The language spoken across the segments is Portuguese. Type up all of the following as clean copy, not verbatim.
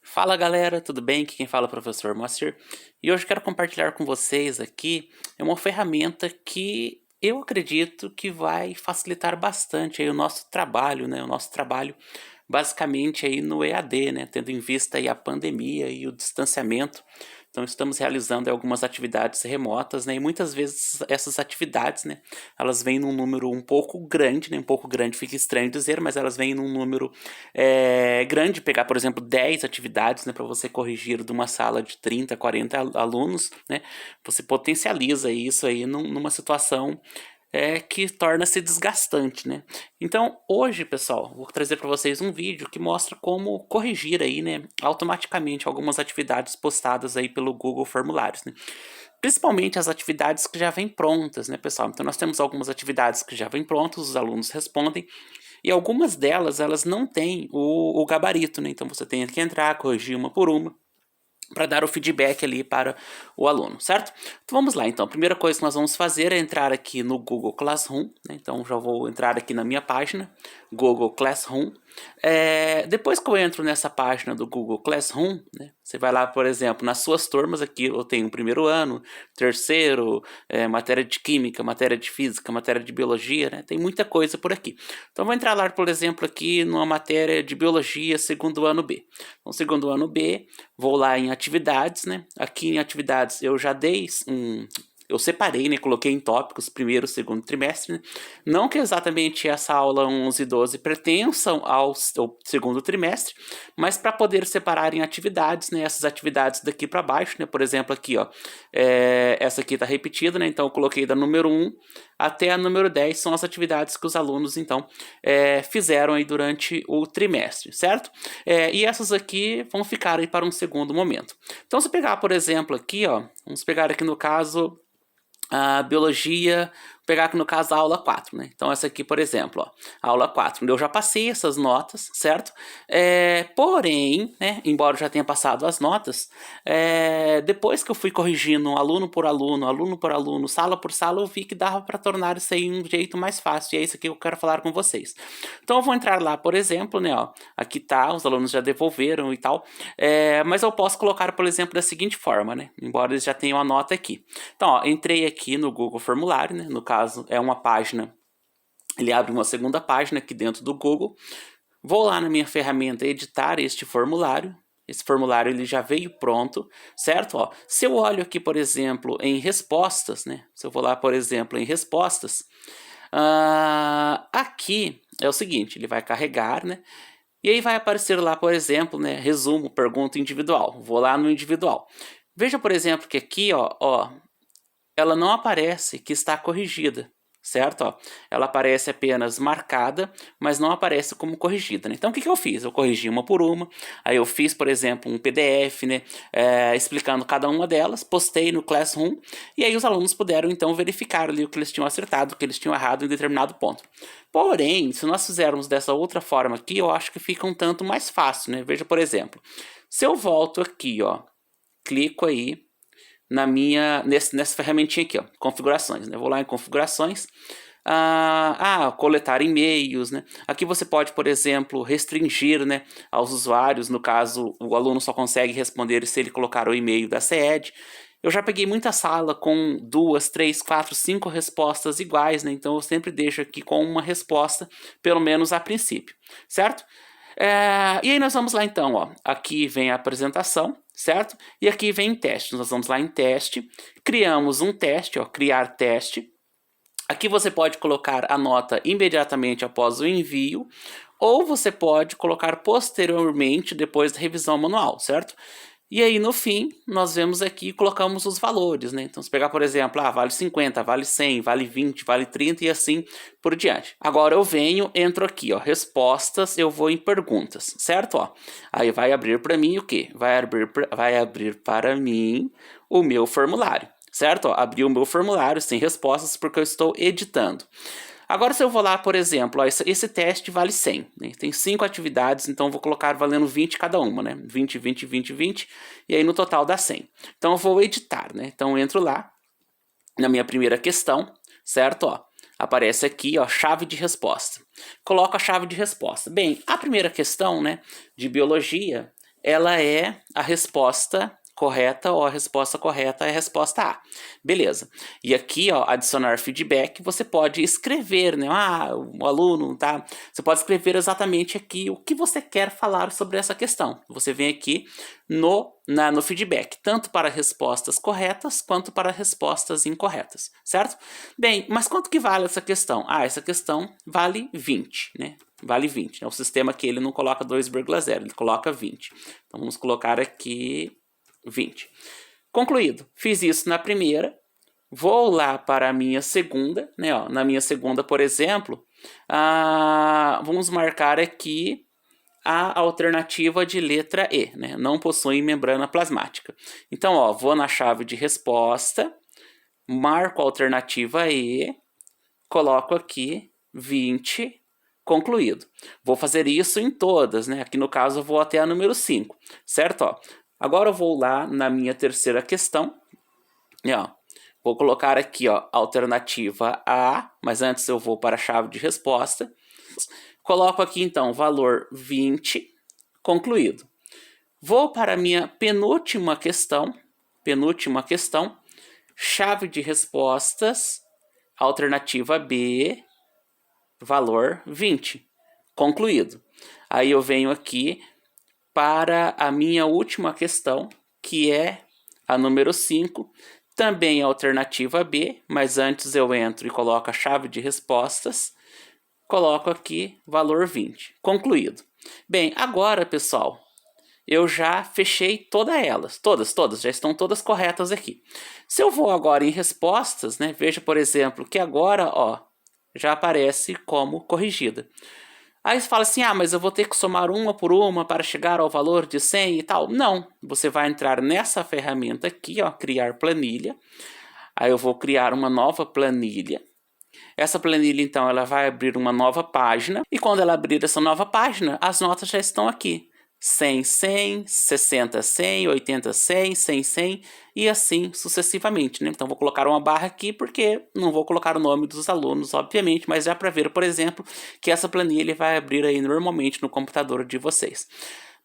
Fala galera, tudo bem? Aqui quem fala é o professor Moacir e hoje quero compartilhar com vocês aqui uma ferramenta que eu acredito que vai facilitar bastante aí o nosso trabalho, né? O nosso trabalho basicamente aí no EAD, né? Tendo em vista aí a pandemia e o distanciamento. Então estamos realizando algumas atividades remotas, né? E muitas vezes essas atividades, né? Elas vêm num número um pouco grande, né? Um pouco grande fica estranho dizer, mas elas vêm num número grande, pegar, por exemplo, 10 atividades, né? Para você corrigir de uma sala de 30, 40 alunos, né? Você potencializa isso aí numa situação que torna-se desgastante, né? Então, hoje, pessoal, vou trazer para vocês um vídeo que mostra como corrigir aí, né, automaticamente algumas atividades postadas aí pelo Google Formulários, né? Principalmente as atividades que já vêm prontas, né, pessoal? Então, nós temos algumas atividades que já vêm prontas, os alunos respondem, e algumas delas, elas não têm o gabarito, né? Então, você tem que entrar, corrigir uma por uma, para dar o feedback ali para o aluno, certo? Então vamos lá, então. A primeira coisa que nós vamos fazer é entrar aqui no Google Classroom, né? Então já vou entrar aqui na minha página, Google Classroom. Depois que eu entro nessa página do Google Classroom, né? Você vai lá, por exemplo, nas suas turmas aqui, eu tenho o primeiro ano, terceiro, matéria de química, matéria de física, matéria de biologia, né? Tem muita coisa por aqui. Então vou entrar lá, por exemplo, aqui numa matéria de biologia, segundo ano B. Então, segundo ano B, vou lá em atividades, né? Aqui em atividades eu já dei eu separei, né? Coloquei em tópicos primeiro, segundo trimestre, né? Não que exatamente essa aula 11 e 12 pertençam ao segundo trimestre, mas para poder separar em atividades, né? Essas atividades daqui para baixo, né? Por exemplo, aqui, ó, essa aqui está repetida, né? Então eu coloquei da número 1 até a número 10 são as atividades que os alunos, então, fizeram aí durante o trimestre, certo? E essas aqui vão ficar aí para um segundo momento. Então, se pegar, por exemplo, aqui, ó, vamos pegar aqui no caso a biologia, vou pegar aqui no caso a aula 4, né? Então essa aqui, por exemplo, ó, a aula 4, eu já passei essas notas, certo? Porém, né, embora eu já tenha passado as notas, depois que eu fui corrigindo aluno por aluno, sala por sala, eu vi que dava para tornar isso aí um jeito mais fácil, e é isso que eu quero falar com vocês. Então eu vou entrar lá, por exemplo, né, ó, aqui tá, os alunos já devolveram e tal, mas eu posso colocar, por exemplo, da seguinte forma, né, embora eles já tenham a nota aqui. Então, ó, entrei aqui no Google Formulário, né? No caso, é uma página, ele abre uma segunda página aqui dentro do Google. Vou lá na minha ferramenta editar este formulário. Esse formulário ele já veio pronto, certo? Ó, se eu olho aqui, por exemplo, em respostas, né? Se eu vou lá, por exemplo, em respostas, aqui é o seguinte, ele vai carregar, né? E aí vai aparecer lá, por exemplo, né? Resumo, pergunta individual. Vou lá no individual. Veja, por exemplo, que aqui, ó, ela não aparece que está corrigida, certo? Ó, ela aparece apenas marcada, mas não aparece como corrigida, né? Então, o que eu fiz? Eu corrigi uma por uma, aí eu fiz, por exemplo, um PDF, né, explicando cada uma delas, postei no Classroom, e aí os alunos puderam, então, verificar ali o que eles tinham acertado, o que eles tinham errado em determinado ponto. Porém, se nós fizermos dessa outra forma aqui, eu acho que fica um tanto mais fácil, né? Veja, por exemplo, se eu volto aqui, ó, clico aí, nessa ferramentinha aqui, ó, configurações, né? Vou lá em configurações, coletar e-mails, né? Aqui você pode, por exemplo, restringir, né, aos usuários, no caso, o aluno só consegue responder se ele colocar o e-mail da CED. Eu já peguei muita sala com 2, 3, 4, 5 respostas iguais, né? Então eu sempre deixo aqui com uma resposta, pelo menos a princípio, certo? E aí nós vamos lá então, ó. Aqui vem a apresentação, certo? E aqui vem teste. Nós vamos lá em teste, criamos um teste, ó, criar teste. Aqui você pode colocar a nota imediatamente após o envio, ou você pode colocar posteriormente depois da revisão manual, certo? E aí, no fim, nós vemos aqui, colocamos os valores, né? Então, se pegar, por exemplo, vale 50, vale 100, vale 20, vale 30 e assim por diante. Agora eu venho, entro aqui, ó, respostas, eu vou em perguntas, certo? Ó, aí vai abrir para mim o quê? Vai abrir para mim o meu formulário, certo? Ó, abriu o meu formulário sem respostas porque eu estou editando. Agora, se eu vou lá, por exemplo, ó, esse teste vale 100, né? Tem 5 atividades, então eu vou colocar valendo 20 cada uma, né? 20, 20, 20, 20, e aí no total dá 100. Então eu vou editar, né? Então eu entro lá, na minha primeira questão, certo? Ó, aparece aqui, ó, chave de resposta. Coloco a chave de resposta. Bem, a primeira questão, né, de biologia, ela é a resposta correta, ou a resposta correta é a resposta A. Beleza. E aqui, ó, adicionar feedback, você pode escrever, né? O aluno, tá? Você pode escrever exatamente aqui o que você quer falar sobre essa questão. Você vem aqui no feedback, tanto para respostas corretas quanto para respostas incorretas, certo? Bem, mas quanto que vale essa questão? Essa questão vale 20, né? Vale 20. É o sistema que ele não coloca 2,0, ele coloca 20. Então vamos colocar aqui 20. Concluído. Fiz isso na primeira. Vou lá para a minha segunda, né? Ó, na minha segunda, por exemplo, vamos marcar aqui a alternativa de letra E, né? Não possui membrana plasmática. Então, ó, vou na chave de resposta, marco a alternativa E, coloco aqui 20, concluído. Vou fazer isso em todas, né? Aqui no caso eu vou até a número 5, certo? Ó, agora eu vou lá na minha terceira questão, e, ó, vou colocar aqui, ó, alternativa A, mas antes eu vou para a chave de resposta. Coloco aqui então valor 20, concluído. Vou para a minha penúltima questão, chave de respostas, alternativa B, valor 20, concluído. Aí eu venho aqui para a minha última questão, que é a número 5, também alternativa B, mas antes eu entro e coloco a chave de respostas, coloco aqui valor 20, concluído. Bem, agora, pessoal, eu já fechei todas elas, todas, já estão todas corretas aqui. Se eu vou agora em respostas, né, veja, por exemplo, que agora, ó, já aparece como corrigida. Aí você fala assim, mas eu vou ter que somar uma por uma para chegar ao valor de 100 e tal. Não, você vai entrar nessa ferramenta aqui, ó, criar planilha. Aí eu vou criar uma nova planilha. Essa planilha, então, ela vai abrir uma nova página. E quando ela abrir essa nova página, as notas já estão aqui. 100, 100, 60, 100, 80, 100, 100, 100 e assim sucessivamente, né? Então vou colocar uma barra aqui porque não vou colocar o nome dos alunos, obviamente, mas já para ver, por exemplo, que essa planilha vai abrir aí normalmente no computador de vocês.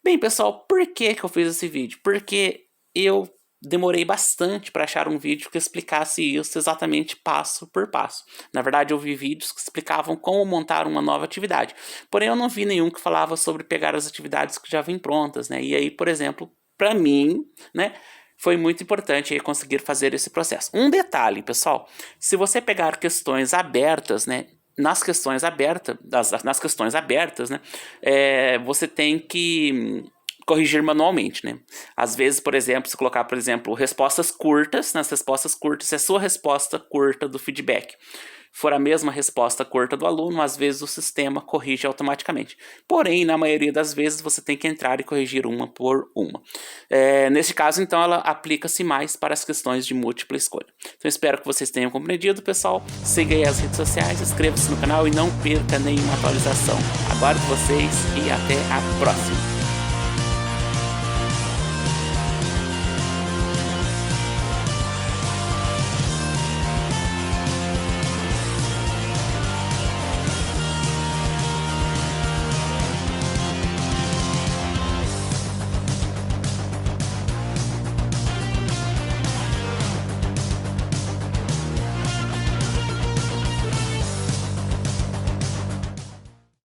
Bem, pessoal, por que eu fiz esse vídeo? Porque eu demorei bastante para achar um vídeo que explicasse isso exatamente passo por passo. Na verdade, eu vi vídeos que explicavam como montar uma nova atividade. Porém, eu não vi nenhum que falava sobre pegar as atividades que já vêm prontas, né? E aí, por exemplo, para mim, né, foi muito importante aí conseguir fazer esse processo. Um detalhe, pessoal, se você pegar questões abertas, né, nas questões abertas, né, você tem que corrigir manualmente, né? Às vezes, por exemplo, se colocar, por exemplo, respostas curtas, nas respostas curtas, se a sua resposta curta do feedback for a mesma resposta curta do aluno, às vezes o sistema corrige automaticamente. Porém, na maioria das vezes, você tem que entrar e corrigir uma por uma. Nesse caso, então, ela aplica-se mais para as questões de múltipla escolha. Então, espero que vocês tenham compreendido, pessoal. Siga aí as redes sociais, inscreva-se no canal e não perca nenhuma atualização. Aguardo vocês e até a próxima.